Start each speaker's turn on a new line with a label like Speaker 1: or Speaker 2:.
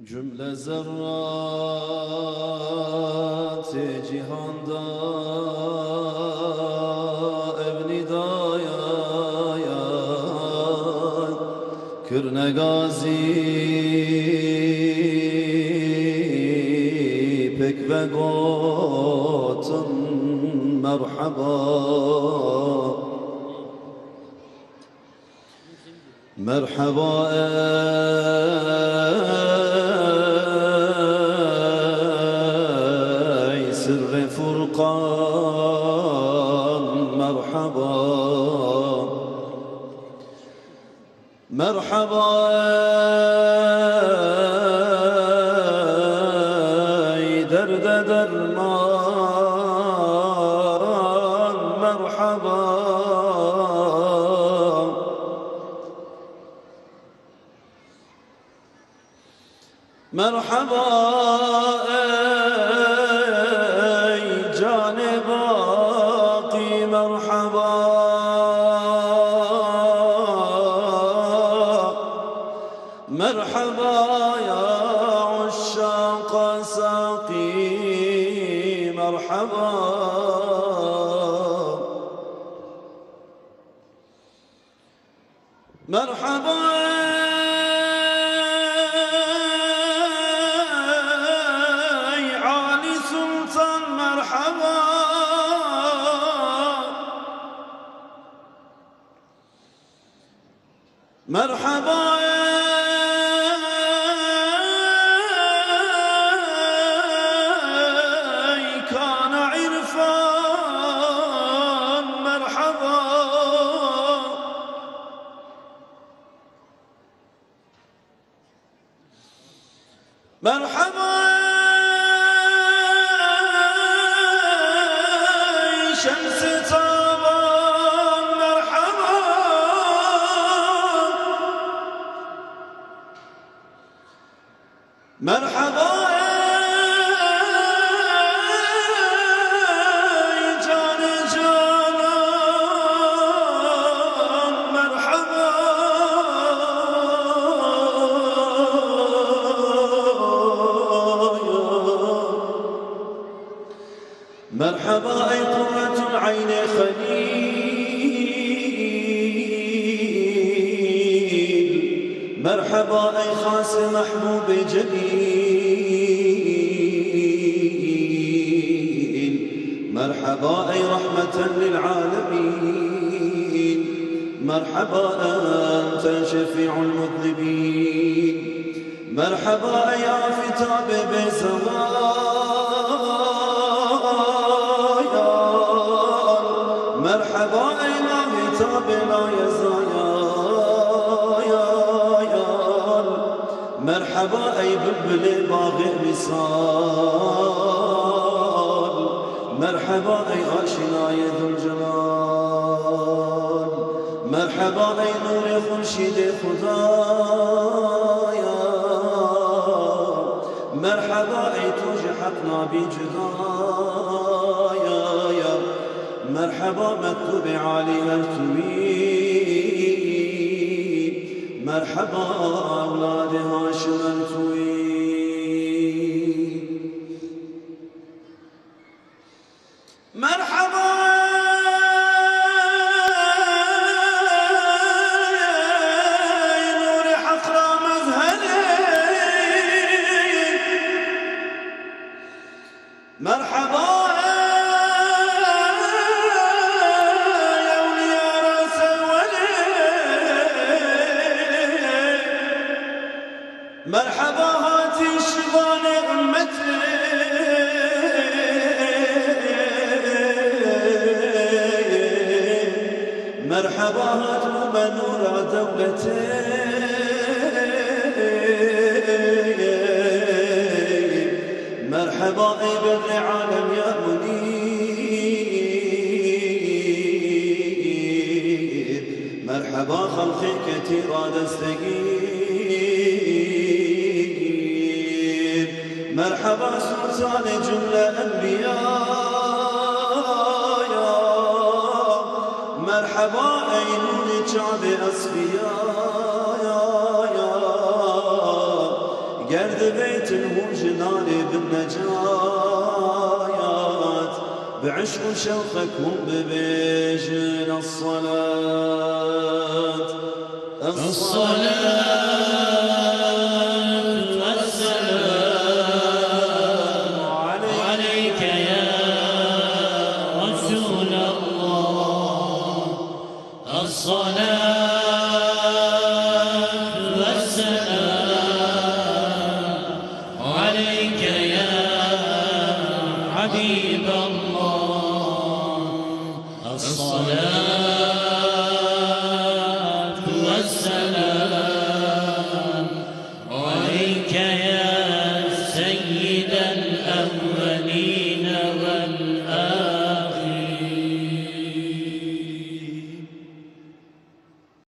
Speaker 1: جمله ذرات جهان دا ابن دایا کرنگازی پک و گوتن مرحبا مرحبا ای سر فرقان مرحبا مرحبا ای درد درمان مرحبا مرحبا ای جان باقی مرحبا مرحبا یا عشاق ساقی مرحبا مرحبا مرحبا ای کان عرفان مرحبا مرحبا ای شمس تابان مرحبا مرحبا ای جان جانان مرحبا مرحبا ای قرة العين خليل مرحبا ای خاص محبوب جليل مرحبا ای رحمة للعالمين مرحبا أنت شفيع المذنبين مرحبا ای آفتاب بزوايا مرحبا ای ماهتاب لا يزايا مرحبا ای بلبل باغ وصال مرحبا ای آشنای ذو الجلال مرحبا ای نور خورشید خدایا مرحبا ای توج حقنا بی جدایا مرحبا مكتوب عليها الكوين مرحبا أولاد هاشم الكوين مرحبا نور حقرا مذهلي مرحبا مرحبا هاتي شبان أمتي مرحبا هاتوا بنور دولتي مرحبا اي بدر عالم يا منير مرحبا خلقي كثير دستقير مرحبا سلطان جملة أنبياء مرحبا أي نور شعب أصفياء لأرض بيت الوجدان بالنجايات بعشق شوقكم ببيجن الصلاة
Speaker 2: والسلام عليك يا رسول الله. الصلاة والسلام عليك يا حبيب الله. الصلاة والسلام